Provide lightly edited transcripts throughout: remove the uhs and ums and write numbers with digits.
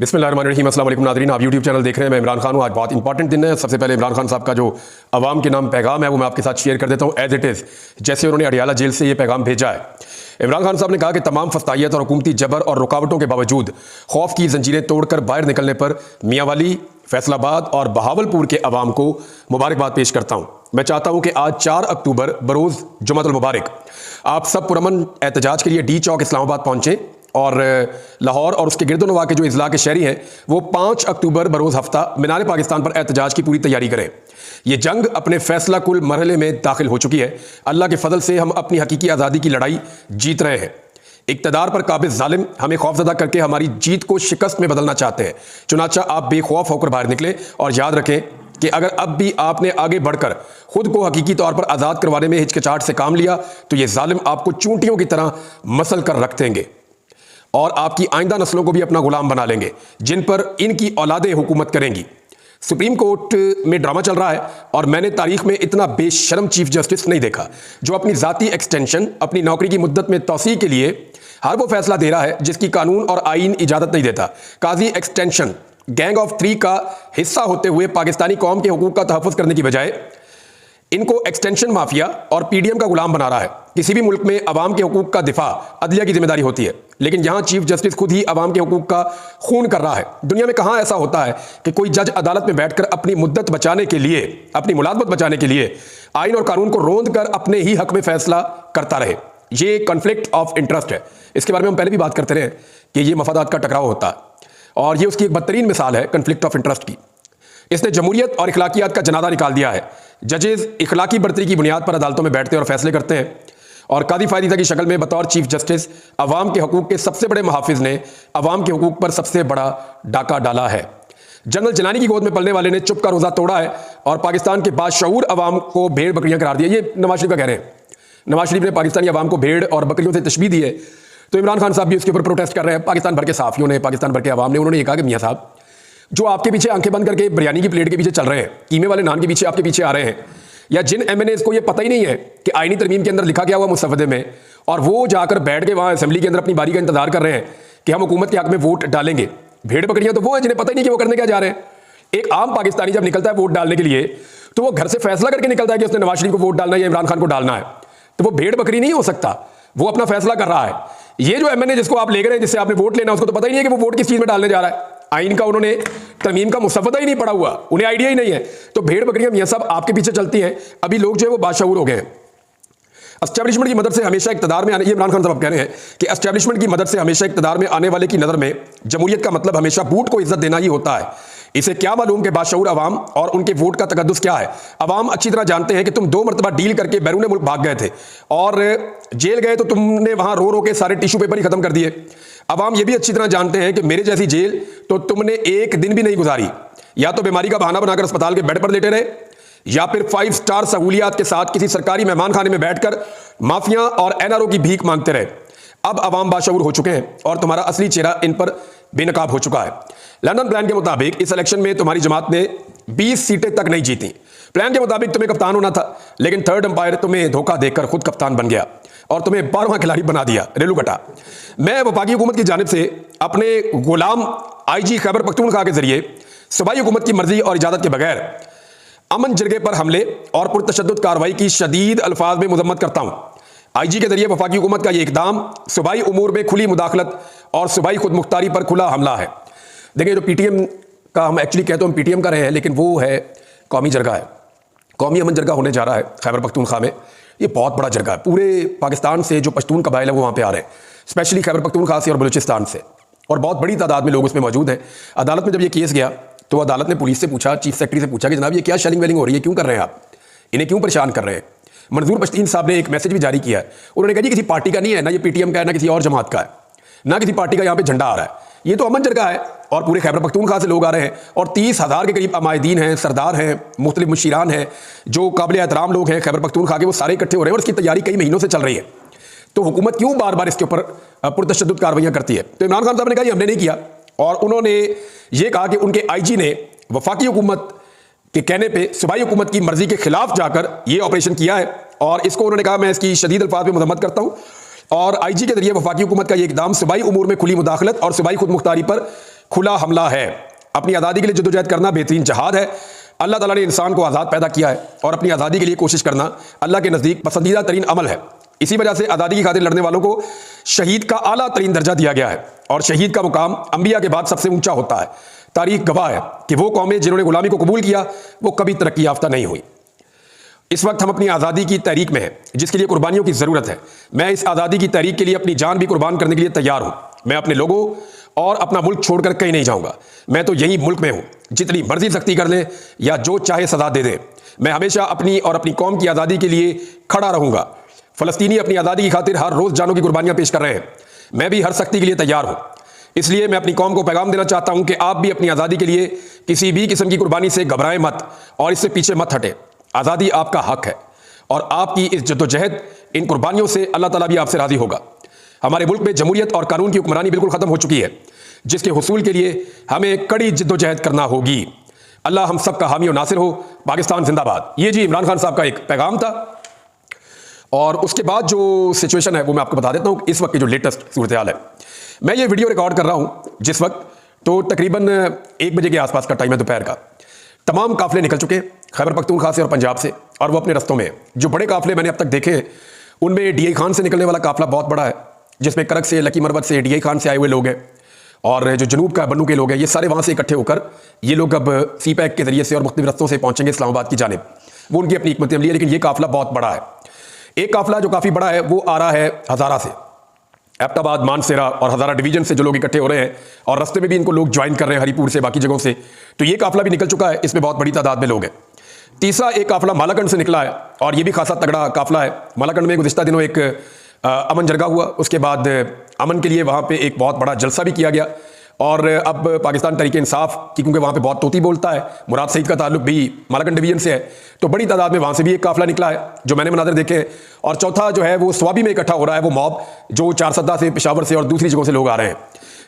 बिस्मिल्लाहिर्रहमानिर्रहीम। अस्सलाम वालेकुम नाज़रीन, आप यूट्यूब चैनल देख रहे हैं। मैं इमरान खान हूँ। आज बहुत इंपॉर्टेंट दिन है। सबसे पहले इमरान खान साहब का जो अवाम के नाम पैगाम है वो मैं आपके साथ शेयर कर देता हूँ एज इट इज़, जैसे उन्होंने अडियाला जेल से ये पैगाम भेजा है। इमरान खान साहब ने कहा कि तमाम फस्तायत और हुकूमती जबर और रुकावटों के बावजूद खौफ की जंजीरें तोड़कर बाहर निकलने पर मियांवाली, फैसलाबाद और बहावलपुर के अवाम को मुबारकबाद पेश करता हूँ। मैं चाहता हूँ कि आज 4 अक्टूबर बरोज़ जुमातुल मुबारक आप सब पुरअमन एहतजाज के लिए डी चौक इस्लामाबाद पहुँचें और लाहौर और उसके गिरदोनवा के जो इज़्ला के शहरी हैं वो 5 अक्टूबर बरोज़ हफ्ता मीनार पाकिस्तान पर एहतजाज की पूरी तैयारी करें। ये जंग अपने फैसला कुल मरहले में दाखिल हो चुकी है। अल्लाह के फजल से हम अपनी हकीकी आज़ादी की लड़ाई जीत रहे हैं। इक़्तिदार पर काबिज़ जालिम हमें खौफज़दा करके हमारी जीत को शिकस्त में बदलना चाहते हैं। चुनाचा आप बेखौफ होकर बाहर निकलें और याद रखें कि अगर अब भी आपने आगे बढ़कर खुद को हकीकी तौर पर आज़ाद करवाने में हिचकिचाहट से काम लिया तो ये जालिम आपको चूंटियों की तरह मसल कर रख देंगे और आपकी आइंदा नस्लों को भी अपना गुलाम बना लेंगे, जिन पर इनकी औलादें हुकूमत करेंगी। सुप्रीम कोर्ट में ड्रामा चल रहा है और मैंने तारीख में इतना बेशर्म चीफ जस्टिस नहीं देखा जो अपनी ज़ाती एक्सटेंशन, अपनी नौकरी की मुद्दत में तौसीह के लिए हर वो फैसला दे रहा है जिसकी कानून और आईन इजाज़त नहीं देता। काजी एक्सटेंशन गैंग ऑफ 3 का हिस्सा होते हुए पाकिस्तानी कौम के हुकूक का तहफ़्फ़ुज़ करने की बजाय इनको एक्सटेंशन माफिया और पीडीएम का गुलाम बना रहा है। किसी भी मुल्क में अवाम के हुकूक का दिफा अदलिया की जिम्मेदारी होती है, लेकिन यहां चीफ जस्टिस खुद ही अवाम के हुकूक का खून कर रहा है। दुनिया में कहां ऐसा होता है कि कोई जज अदालत में बैठकर अपनी मुद्दत बचाने के लिए, अपनी मुलाजमत बचाने के लिए आइन और कानून को रोंद कर अपने ही हक में फैसला करता रहे। ये कॉन्फ्लिक्ट ऑफ इंटरेस्ट है। इसके बारे में हम पहले भी बात करते रहे कि ये मफादात का टकराव होता है और ये उसकी एक बदतरीन मिसाल है कॉन्फ्लिक्ट ऑफ इंटरेस्ट की। इसने जमहूरियत और इखलाकियात का जनादा निकाल दिया है। जजेस इखलाकी बर्तरी की बुनियाद पर अदालतों में बैठते और फैसले करते हैं और कादी फायदीदा की शक्ल में बतौर चीफ जस्टिस अवाम के हकूक के सबसे बड़े मुहाफिज ने अवाम के हकूक पर सबसे बड़ा डाका डाला है। जनरल जलानी की गोद में पलने वाले ने चुप का रोज़ा तोड़ा है और पाकिस्तान के बाशऊर अवाम को भेड़ बकरियां करार दिया। ये नवाज शरीफ का कह रहे हैं। नवाज शरीफ ने पाकिस्तानी अवाम को भेड़ और बकरियों से तशबीह दी है, तो इमरान खान साहब भी उसके ऊपर प्रोटेस्ट कर रहे हैं। पाकिस्तान भर के सहाफ़ियों ने, पाकिस्तान भर के अवाम ने, उन्होंने ये कहा कि मियाँ साहब जो आपके पीछे आंखें बंद करके बिरयानी की प्लेट के पीछे चल रहे हैं, कीमे वाले नान के पीछे आपके पीछे आ रहे हैं, या जिन एमएनएस को ये पता ही नहीं है कि आईनी तरमीम के अंदर लिखा गया हुआ मुसव्वदे में और वो जाकर बैठ के वहाँ असेंबली के अंदर अपनी बारी का इंतजार कर रहे हैं कि हम हुकूमत के हक में वोट डालेंगे। भेड़ बकरियां तो वो है जिन्हें पता ही नहीं कि वो करने क्या जा रहे हैं। एक आम पाकिस्तानी जब निकलता है वोट डालने के लिए तो वो घर से फैसला करके निकलता है कि उसने नवाज शरीफ को वोट डालना है या इमरान खान को डालना है, तो वो भेड़ बकरी नहीं हो सकता, वो अपना फैसला कर रहा है। ये जो एमएनए जिसको आप ले रहे हैं, जिससे आपने वोट लेना, उसको तो पता ही नहीं है कि वो वोट किस चीज में डालने जा रहा है। आइन का उन्होंने तरमीम का मुसव्वदा ही नहीं पढ़ा हुआ, उन्हें आइडिया ही नहीं है। तो भेड़ बकरियां मियां साहब आपके पीछे चलती हैं। अभी लोग जो है वो बाशऊर हो गए हैं। एस्टैब्लिशमेंट की मदद से हमेशा इक़्तिदार में आने, ये इमरान खान साहब कह रहे हैं कि एस्टैब्लिशमेंट की मदद से हमेशा इक़्तिदार में आने वाले की नज़र में जमहूरियत का मतलब हमेशा बूट को इज्जत देना ही होता है। इसे क्या मालूम कि बाशऊर अवाम और उनके वोट का तकद्दुस क्या है। अवाम अच्छी तरह जानते हैं कि तुम 2 मरतबा डील करके बैरून मुल्क भाग गए थे और जेल गए तो तुमने वहां रो रो के सारे टिश्यू पेपर ही खत्म कर दिए। अवाम यह भी अच्छी तरह जानते हैं कि मेरे जैसी जेल तो तुमने एक दिन भी नहीं गुजारी। या तो बीमारी का बहाना बनाकर अस्पताल के बेड पर लेटे रहे या फिर 5 स्टार सहूलियात के साथ किसी सरकारी मेहमान खाने में बैठकर माफिया और एनआरओ की भीख मांगते रहे। अब अवाम बाशऊर हो चुके हैं और तुम्हारा असली चेहरा इन पर बेनकाब हो चुका है। लंदन प्लान के मुताबिक इस इलेक्शन में तुम्हारी जमात ने 20 सीटें तक नहीं जीती। प्लान के मुताबिक तुम्हें कप्तान होना था, लेकिन थर्ड अंपायर तुम्हें धोखा देकर खुद कप्तान बन गया और तुम्हें 12वां खिलाड़ी बना दिया। रेलू कटा। मैं वफाकी हुकूमत की जानिब से अपने गुलाम आईजी खैबर पख्तूनख्वा के जरिए सूबाई हुकूमत की मर्जी और इजाजत के बगैर अमन जरगे पर हमले और पुरतशद्दुद कार्रवाई की शदीद अल्फाज में मजम्मत करता हूँ। आईजी के जरिए वफाकी हुकूमत का यह इकदाम सूबाई उमूर में खुली मुदाखलत और सूबाई खुद मुख्तारी पर खुला हमला है। देखिए, जो पीटीएम का हम एक्चुअली कहते हैं हम पीटीएम का रहे हैं, लेकिन वो है कौमी जरगा है। कौमी अमन जरगा होने जा रहा है खैबर पख्तूनख्वा में। ये बहुत बड़ा जरगा है। पूरे पाकिस्तान से जो पश्तून कबाइल है वो वहाँ पे आ रहे हैं, स्पेशली खैबर पख्तूनख्वा से और बलूचिस्तान से, और बहुत बड़ी तादाद में लोग उसमें मौजूद हैं। अदालत में जब ये केस गया तो अदालत ने पुलिस से पूछा, चीफ सेक्रेटरी से पूछा कि जनाब ये क्या शेलिंग वेलिंग हो रही है, क्यों कर रहे हैं आप, इन्हें क्यों परेशान कर रहे हैं। मंजूर पश्तीन साहब ने एक मैसेज भी जारी किया है। उन्होंने कहा जी किसी पार्टी का नहीं है, ना ये पीटीएम का है, ना किसी और जमात का है, ना किसी पार्टी का यहाँ पे झंडा आ रहा है, ये तो अमन जरगा है और पूरे खैबर पख्तूनख्वा से लोग आ रहे हैं और 30,000 के करीब अमायदीन हैं, सरदार हैं, मुख्तलिफ मुशीरान हैं, जो काबिल एहतराम लोग हैं खैबर पख्तूनख्वा के, वो सारे इकट्ठे हो रहे हैं और इसकी तैयारी कई महीनों से चल रही है। तो हुकूमत क्यों बार बार इसके ऊपर पुरतशद्दुद कार्रवाइयाँ करती है। तो इमरान खान साहब ने कहा हमने नहीं किया और उन्होंने ये कहा कि उनके आईजी ने वफाकी हुकूमत के कहने पे सूबाई हुकूमत की मर्जी के खिलाफ जाकर ये ऑपरेशन किया है और इसको उन्होंने कहा मैं इसकी शदीद अल्फाज में मजम्मत करता हूँ और आईजी के जरिए वफाकी हुकूमत का ये इकदाम सूबाई उमूर में खुली मुदाखलत और सूबाई खुद मुख्तारी पर खुला हमला है। अपनी आज़ादी के लिए जद्दोजहद करना बेहतरीन जहाद है। अल्लाह ताला ने इंसान को आज़ाद पैदा किया है और अपनी आज़ादी के लिए कोशिश करना अल्लाह के नज़दीक पसंदीदा तरीन अमल है। इसी वजह से आज़ादी की खातिर लड़ने वालों को शहीद का आला तरीन दर्जा दिया गया है और शहीद का मुकाम अंबिया के बाद सबसे ऊंचा होता है। तारीख गवाह है कि वो कौमें जिन्होंने गुलामी को कबूल किया वो कभी तरक्की याफ्ता नहीं हुई। इस वक्त हम अपनी आज़ादी की तहरीक में हैं जिसके लिए कुर्बानियों की ज़रूरत है। मैं इस आज़ादी की तहरीक के लिए अपनी जान भी कुर्बान करने के लिए तैयार हूँ। मैं अपने लोगों और अपना मुल्क छोड़कर कहीं नहीं जाऊँगा। मैं तो यही मुल्क में हूँ। जितनी मर्जी सख्ती कर लें या जो चाहे सजा दे दें, मैं हमेशा अपनी और अपनी कौम की आज़ादी के लिए खड़ा रहूँगा। फ़लस्तीनी अपनी आज़ादी की खातिर हर रोज़ जानों की कुर्बानियाँ पेश कर रहे हैं। मैं भी हर सख्ती के लिए तैयार हूँ। इसलिए मैं अपनी कौम को पैगाम देना चाहता हूँ कि आप भी अपनी आज़ादी के लिए किसी भी किस्म की कुर्बानी से घबराएं मत और इससे पीछे मत हटें। आज़ादी आपका हक है और आपकी इस जद्दोजहद, इन कुर्बानियों से अल्लाह ताला भी आपसे राज़ी होगा। हमारे मुल्क में जमहूरियत और कानून की हुक्मरानी बिल्कुल ख़त्म हो चुकी है, जिसके हुसूल के लिए हमें कड़ी जद्दोजहद करना होगी। अल्लाह हम सब का हामी और नासिर हो। पाकिस्तान जिंदाबाद। ये जी इमरान खान साहब का एक पैगाम था। और उसके बाद जो सिचुएशन है वो मैं आपको बता देता हूँ। इस वक्त की जो लेटेस्ट सूरत हाल है, मैं ये वीडियो रिकॉर्ड कर रहा हूँ जिस वक्त तो तकरीबन 1 बजे के आसपास का टाइम है दोपहर का। तमाम काफले निकल चुके खैबर पख्तूनख्वा से और पंजाब से और वो अपने रस्तों में हैं। जो बड़े काफले मैंने अब तक देखे हैं उनमें DI खान से निकलने वाला काफला बहुत बड़ा है, जिसमें करक से, लकी मरबत से, DI खान से आए हुए लोग हैं और जो जनूब का बन्नू के लोग हैं, ये सारे वहाँ से इकट्ठे होकर ये लोग अब CPAC के जरिए से और मुख्तलिफ रस्तों से पहुँचेंगे इस्लामाबाद की जानिब। वो उनकी अपनी हिकमत अमली है, लेकिन ये काफला बहुत बड़ा है। एक काफला जो काफ़ी बड़ा है वो आ रहा है हज़ारा से, एबटाबाद, मानसेरा और हज़ारा डिवीजन से जो लोग इकट्ठे हो रहे हैं और रास्ते में भी इनको लोग ज्वाइन कर रहे हैं हरीपुर से, बाकी जगहों से। तो ये काफला भी निकल चुका है, इसमें बहुत बड़ी तादाद में लोग हैं। तीसरा एक काफला मालाकंड से निकला है और ये भी खासा तगड़ा काफला है। मालाकंड में गुज़िश्ता दिनों एक अमन जरगा हुआ, उसके बाद अमन के लिए वहाँ पे एक बहुत बड़ा जलसा भी किया गया। और अब पाकिस्तान तहरीक इंसाफ की, क्योंकि वहाँ पे बहुत तोती बोलता है, मुराद सईद का ताल्लुक भी मालाकंड डिवीजन से है, तो बड़ी तादाद में वहाँ से भी एक काफला निकला है जो मैंने मनाज़र देखे हैं। और चौथा जो है वो स्वाबी में इकट्ठा हो रहा है, वो मॉब जो 4 सद्दा से, पेशावर से और दूसरी जगहों से लोग आ रहे हैं।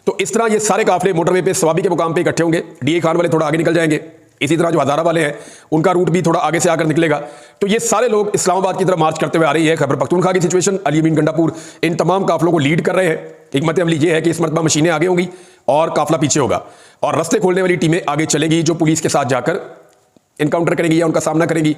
तो इस तरह ये सारे काफले मोटरवे पे स्वाबी के मुकाम पे इकट्ठे होंगे। DI खान वाले थोड़ा आगे निकल जाएंगे, इसी तरह जो हज़ारा वाले हैं उनका रूट भी थोड़ा आगे से आकर निकलेगा। तो ये सारे लोग इस्लामाबाद की तरफ मार्च करते हुए आ रही है। खैबर पख्तूनख्वा की सिचुएशन, अली अमीन गंडापुर इन तमाम काफलों को लीड कर रहे हैं। हिकमत अमली ये है कि इस मरतबा मशीनें आगे होंगी और काफला पीछे होगा और रास्ते खोलने वाली टीमें आगे चलेगी जो पुलिस के साथ जाकर इनकाउंटर करेंगी या उनका सामना करेंगी।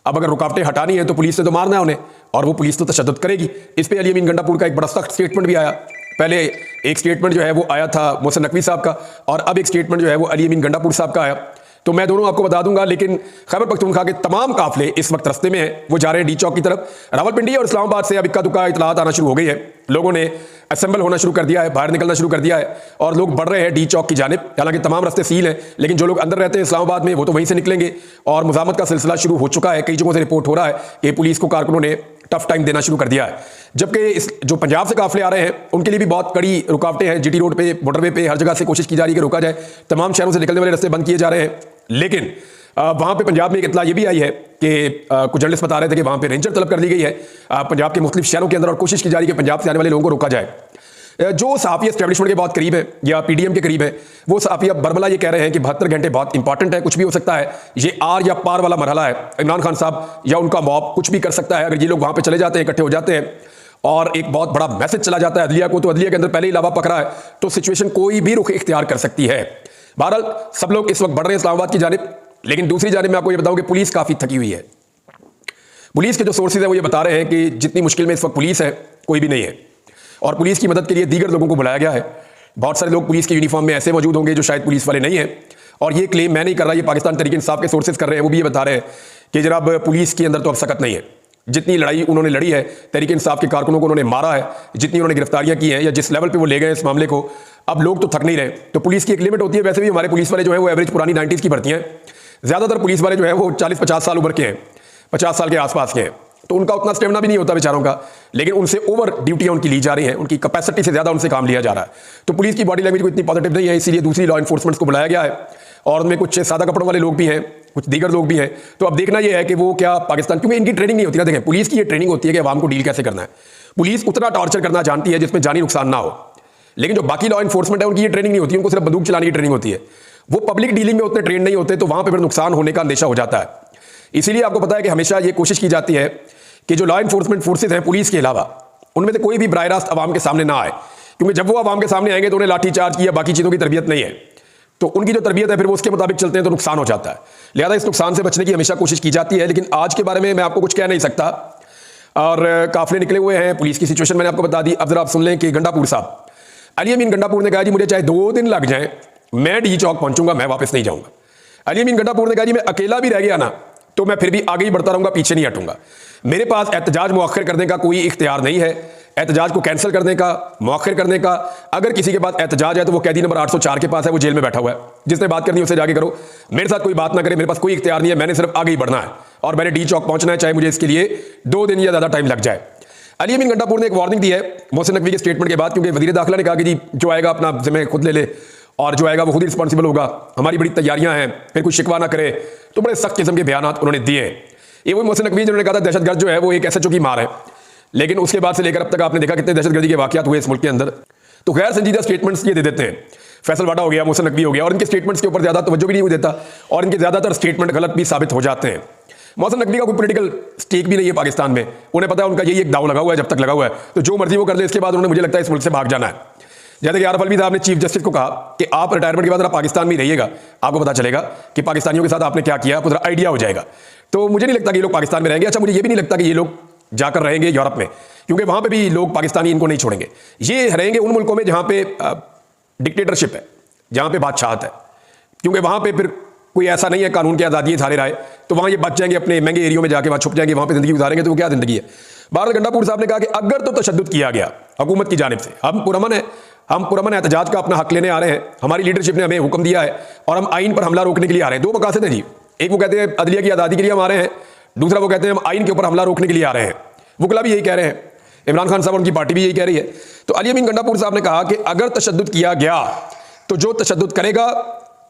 अब अगर रुकावटें हटानी है तो पुलिस ने तो मारना है उन्हें और वो पुलिस तो तशद्दुद करेगी। इस पर अली अमीन गंडापुर का एक बड़ा सख्त स्टेटमेंट भी आया। पहले एक स्टेटमेंट जो है वो आया था मोहसिन नकवी साहब का और अब एक स्टेटमेंट जो है वो अली अमीन गंडापुर साहब का आया। तो मैं दोनों आपको बता दूंगा, लेकिन खैबर पख्तूनख्वा के तमाम काफले इस वक्त रास्ते में हैं, वो जा रहे हैं D चौक की तरफ। रावलपिंडी और इस्लामाबाद से अब इक्का दुक्का इतलात आना शुरू हो गई है। लोगों ने असेंबल होना शुरू कर दिया है, बाहर निकलना शुरू कर दिया है और लोग बढ़ रहे हैं D चौक की जानिब। हालांकि तमाम रास्ते सील हैं, लेकिन जो लोग अंदर रहते हैं इस्लामाबाद में वो तो वहीं से निकलेंगे और मुजामत का सिलसिला शुरू हो चुका है। कई जगहों से रिपोर्ट हो रहा है कि पुलिस को कारकुनों ने टफ टाइम देना शुरू कर दिया है। जबकि इस जो पंजाब से काफले आ रहे हैं उनके लिए भी बहुत कड़ी रुकावटें हैं। GT रोड पे, मोटरवे पे हर जगह से कोशिश की जा रही है कि रोका जाए। तमाम शहरों से निकलने वाले रास्ते बंद किए जा रहे हैं। लेकिन वहाँ पे पंजाब में एक इतला ये भी आई है कि कुछ जर्नलिस्ट बता रहे थे कि वहाँ पे रेंजर तलब कर ली गई है पंजाब के मुख्तलिफ शहरों के अंदर और कोशिश की जा रही है कि पंजाब से आने वाले लोगों को रोका जाए। जो सहाफ़ी एस्टेब्लिशमेंट के बहुत करीब है या PDM के करीब है, वो सहाफ़ी अब बरमला ये कह रहे हैं कि 72 घंटे बहुत इंपॉर्टेंट है, कुछ भी हो सकता है। ये आर या पार वाला मरहला है। इमरान खान साहब या उनका मॉब कुछ भी कर सकता है। अगर ये लोग वहाँ पे चले जाते हैं, इकट्ठे हो जाते हैं और एक बहुत बड़ा मैसेज चला जाता है अदलिया को, तो अदलिया के अंदर पहले ही लावा पकड़ा है, तो सिचुएशन कोई भी रुख इख्तियार कर सकती है। बहरहाल सब लोग इस वक्त बढ़ रहे हैं इस्लामाबाद की जानिब। लेकिन दूसरी जानिब मैं आपको ये बताऊं कि पुलिस काफ़ी थकी हुई है। पुलिस के जो सोर्सेज हैं वो ये बता रहे हैं कि जितनी मुश्किल में इस वक्त पुलिस है कोई भी नहीं है और पुलिस की मदद के लिए दीगर लोगों को बुलाया गया है। बहुत सारे लोग पुलिस की यूनिफॉर्म में ऐसे मौजूद होंगे जो शायद पुलिस वाले नहीं हैं और ये क्लेम मैं नहीं कर रहा, ये पाकिस्तान तहरीक इंसाफ के सोर्सेज कर रहे हैं। वो भी ये बता रहे हैं कि जनाब पुलिस के अंदर तो अब सख्त नहीं है। जितनी लड़ाई उन्होंने लड़ी है, तहरीक इंसाफ के कारकुनों को उन्होंने मारा है, जितनी उन्होंने गिरफ्तारियां की हैं या जिस लेवल पे वो ले गए इस मामले को, अब लोग तो थक नहीं रहे। तो पुलिस की एक लिमिट होती है। वैसे भी हमारे पुलिस वाले जो है वो एवरेज पुरानी 90s की भर्ती हैं। ज़्यादातर पुलिस वाले जो है वो 40-50 साल उम्र के हैं, 50 साल के आसपास के हैं, तो उनका उतना स्टेमिना भी नहीं होता बेचारों का। लेकिन उनसे ओवर ड्यूटियां उनकी ली जा रही हैं, उनकी कैपेसिटी से ज़्यादा उनसे काम लिया जा रहा है। तो पुलिस की बॉडी लैंग्वेज को इतनी पॉजिटिव नहीं है, इसीलिए दूसरी लॉ इन्फोर्समेंट को बुलाया गया है और उनमें कुछ सादा कपड़ों वाले लोग भी हैं, कुछ दीगर लोग भी हैं। तो अब देखना यह है कि वो क्या पाकिस्तान, क्योंकि इनकी ट्रेनिंग नहीं होती ना। देखें, पुलिस की ये ट्रेनिंग होती है कि आवाम को डील कैसे करना है। पुलिस उतना टॉर्चर करना जानती है जिसमें जानी नुकसान ना हो, लेकिन जो बाकी लॉ इन्फोर्समेंट है उनकी ये ट्रेनिंग नहीं होती, उनको सिर्फ बंदूक चलाने की ट्रेनिंग होती है। वो पब्लिक डीलिंग में उतने ट्रेन नहीं होते, तो वहां पर फिर नुकसान होने का अंदेशा हो जाता है। इसीलिए आपको पता है कि हमेशा ये कोशिश की जाती है कि जो लॉ इन्फोर्समेंट फोर्सेज हैं पुलिस के अलावा, उनमें से कोई भी बराह रास्त आवाम के सामने ना आए, क्योंकि जब वो आवाम के सामने आएंगे तो उन्हें लाठी चार्ज की या बाकी चीज़ों की तरबियत नहीं है, तो उनकी जो तरबियत है फिर वो उसके मुताबिक चलते हैं तो नुकसान हो जाता है। लिहाजा इस नुकसान से बचने की हमेशा कोशिश की जाती है। लेकिन आज के बारे में मैं आपको कुछ कह नहीं सकता, और काफिले निकले हुए हैं। पुलिस की सिचुएशन मैंने आपको बता दी। अब जरा आप सुन लें कि गंडापुर साहब, अली अमीन गंडापुर ने कहा जी मुझे चाहे 2 दिन लग जाएं, मैं डी चौक पहुंचूंगा, मैं वापस नहीं जाऊंगा। अली अमीन गंडापुर ने कहा जी मैं अकेला भी रह गया ना तो मैं फिर भी आगे ही बढ़ता रहूंगा, पीछे नहीं हटूंगा। मेरे पास एहतजाज मुअख्खर करने का कोई इख्तियार नहीं है, एहतजाज को कैंसिल करने का, मुअख्खर करने का। अगर किसी के पास एहतजाज है तो वो कैदी नंबर 804 के पास है, वो जेल में बैठा हुआ है। जिसने बात करनी है उससे जाके करो, मेरे साथ कोई बात ना करे। मेरे पास कोई इख्तियार नहीं है, मैंने सिर्फ आगे ही बढ़ना है और मैंने डी चौक पहुंचना है, चाहे मुझे इसके लिए 2 दिन या ज्यादा टाइम लग जाए। अली अमीन गंडापुर ने एक वार्निंग दी है मोहसिन नकवी के स्टेटमेंट के बाद, क्योंकि वजीर दाखिला ने कहा कि जी जो आएगा अपना जिम्मे खुद ले ले और जो आएगा वो खुद ही रिस्पॉन्सिबल होगा, हमारी बड़ी तैयारियां हैं, फिर कुछ शिकवा ना करे। तो बड़े सख्त किस्म के बयान उन्होंने दिए। ये वही मोहसिन नकवी जिन्होंने कहा था दहशतगर्द जो है वो एक SHO की मार है, लेकिन उसके बाद से लेकर अब तक आपने देखा कितने दहशतगर्दी के वाकयात हुए इस मुल्क के अंदर। तो गैर संजीदा स्टेटमेंट्स ये दे देते हैं। फैसल वाडा हो गया, मोहसिन नकवी हो गया, और इनके स्टेटमेंट्स के ऊपर ज्यादा तवज्जो भी नहीं देता और इनके ज्यादातर स्टेटमेंट गलत भी साबित हो जाते हैं। मोहसिन नकवी का कोई पॉलिटिकल स्टेक भी नहीं है पाकिस्तान में, उन्हें पता है उनका यही एक दाव लगा हुआ है, जब तक लगा हुआ है तो जो मर्जी वो कर ले, इसके बाद उन्होंने मुझे लगता है इस मुल्क से भाग जाना है। जैसे कि आरिफ अलवी साहब ने चीफ जस्टिस को कहा कि आप रिटायरमेंट के बाद अगर पाकिस्तान में रहिएगा, आपको पता चलेगा कि पाकिस्तानियों के साथ आपने क्या किया, आपको आइडिया हो जाएगा। तो मुझे नहीं लगता कि ये लोग पाकिस्तान में रहेंगे। अच्छा, मुझे ये भी नहीं लगता कि ये लोग जाकर रहेंगे यूरोप में, क्योंकि वहां पे भी लोग पाकिस्तानी इनको नहीं छोड़ेंगे। ये रहेंगे उन मुल्कों में जहां पे डिक्टेटरशिप है, जहां पे बादशाहत है, क्योंकि वहां पे फिर कोई ऐसा नहीं है, कानून की आज़ादी है सारे राय, तो वहां ये बच जाएंगे, अपने महंगे एरियो में जाके वहां छुप जाएंगे, वहां पे जिंदगी गुजारेंगे। तो वो क्या जिंदगी है। बहरहाल गंडापुर साहब ने कहा कि अगर तो तशद्दुद किया गया हुकूमत की जानिब से, हम पुरअमन है, हम पुरअमन एहतजाज का अपना हक लेने आ रहे हैं, हमारी लीडरशिप ने हमें हुक्म दिया है और हम आइन पर हमला रोकने के लिए आ रहे हैं। 2 मकासद है जी, एक वो कहते हैं अदलिया की आज़ादी के लिए हम आ रहे हैं, दूसरा वो कहते हैं हम आइन के ऊपर हमला रोकने के लिए आ रहे हैं। वकला भी यही कह रहे हैं, इमरान खान साहब उनकी पार्टी भी यही कह रही है। तो अली अमीन गंडापुर साहब ने कहा कि अगर तशद्दुद किया गया तो जो तशद्दुद करेगा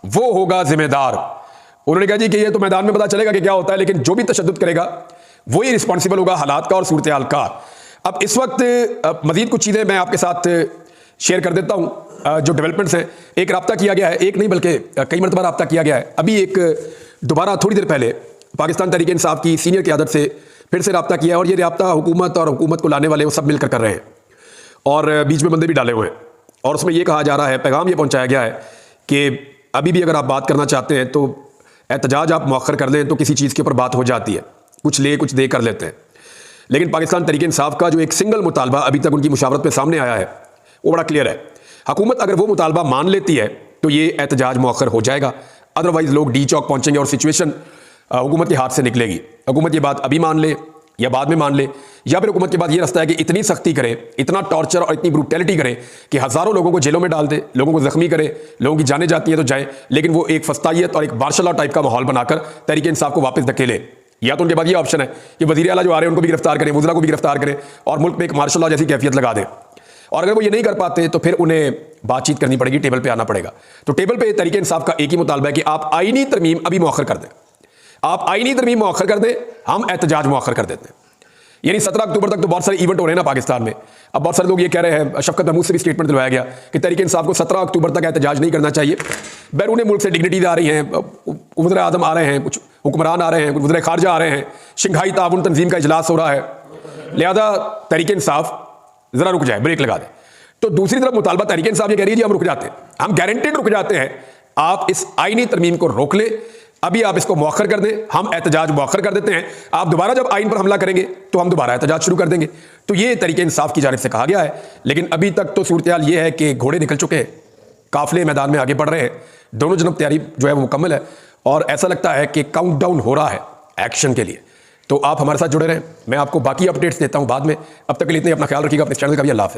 वो होगा जिम्मेदार। उन्होंने कहा जी कि ये तो मैदान में पता चलेगा कि क्या होता है, लेकिन जो भी तशद्दुद करेगा वही रिस्पॉन्सिबल होगा हालात का और सूरत हाल का। अब इस वक्त मजीद कुछ चीज़ें मैं आपके साथ शेयर कर देता हूं जो डेवलपमेंट्स हैं। एक रब्ता किया गया है, एक नहीं बल्कि कई मरतबा रब्ता किया गया है। अभी एक दोबारा थोड़ी देर पहले पाकिस्तान तहरीक इंसाफ की सीनियर क़यादत से फिर से रब्ता किया है, और ये रब्ता हुकूमत और हुकूमत को लाने वाले वो सब मिलकर कर रहे हैं और बीच में बंदे भी डाले हुए हैं। और उसमें यह कहा जा रहा है, पैगाम ये पहुंचाया गया है कि अभी भी अगर आप बात करना चाहते हैं तो एहतजाज आप मौखर कर लें तो किसी चीज़ के ऊपर बात हो जाती है, कुछ ले कुछ दे कर लेते हैं। लेकिन पाकिस्तान तहरीक इंसाफ का जो एक सिंगल मुतालबा अभी तक उनकी मुशावरत में सामने आया है वो बड़ा क्लियर है। हुकूमत अगर वो मुतालबा मान लेती है तो ये एहतजाज मौखर हो जाएगा, अदरवाइज लोग डी चौक पहुंचेंगे और सिचुएशन हुकूमत के हाथ से निकलेगी। हुकूमत ये बात अभी मान ले या बाद में मान ले, या फिर हुकूमत के बाद ये रास्ता है कि इतनी सख्ती करे, इतना टॉर्चर और इतनी ब्रूटैलिटी करे कि हज़ारों लोगों को जेलों में डाल दे, लोगों को जख्मी करे, लोगों की जानें जाती हैं तो जाएं, लेकिन वो एक फस्तायत और एक मार्शल लॉ टाइप का माहौल बनाकर तहरीक इंसाफ को वापस धकेले। या तो उनके बाद ये ऑप्शन है कि वज़ीर आला जो आ रहे हैं उनको भी गिरफ्तार करें, वज़रा को भी गिरफ्तार करें और मुल्क में एक मार्शल लॉ जैसी कैफियत लगा दें। और अगर वो ये नहीं कर पाते तो फिर उन्हें बातचीत करनी पड़ेगी, टेबल पे आना पड़ेगा। तो टेबल पे तहरीक इंसाफ का एक ही मुतालबा है कि आप आईनी तरमीम अभी मौखर कर दें, आप आईनी तरमीम मौखर कर दें, हम एहतजाज मौखर कर देते हैं। यानी 17 अक्टूबर तक तो बहुत सारे इवेंट हो रहे हैं ना पाकिस्तान में। अब बहुत सारे लोग ये कह रहे हैं, शफकत महमूद से भी स्टेटमेंट दिलवाया गया कि तहरीक इंसाफ को 17 अक्टूबर तक एहतजाज नहीं करना चाहिए। बैरून मुल्क से डिग्निटीज आ रही हैं, वज़ीर आज़म आ रहे हैं, कुछ हुक्मरान आ रहे हैं, कुछ वज़ीर ख़ारजा आ रहे हैं, शंघाई ताउन तंजीम का इजलास हो रहा है, लिहाजा तहरीक इंसाफ ज़रा रुक जाए, ब्रेक लगा दें। तो दूसरी तरफ मुतालबा तहरीक इंसाफ ये कह रही है जी हम रुक जाते हैं, हम गारंटेड रुक जाते हैं, आप इस आईनी तरमीम को रोक ले, अभी आप इसको मौखर कर दें, हम एहतजाज मौखर कर देते हैं, आप दोबारा जब आइन पर हमला करेंगे तो हम दोबारा एहतजाज शुरू कर देंगे। तो ये तहरीक इंसाफ की जानिब से कहा गया है। लेकिन अभी तक तो सूरत हाल ये है कि घोड़े निकल चुके हैं, काफिले मैदान में आगे बढ़ रहे हैं, दोनों जनब तैयारी जो है वो मुकम्मल है और ऐसा लगता है कि काउंटडाउन हो रहा है एक्शन के लिए। तो आप हमारे साथ जुड़े रहें, मैं आपको बाकी अपडेट्स देता हूं बाद में। अब तक के लिए इतने, अपना ख्याल रखिएगा, अपने चैनल का भी। अल्लाह हाफ़िज़।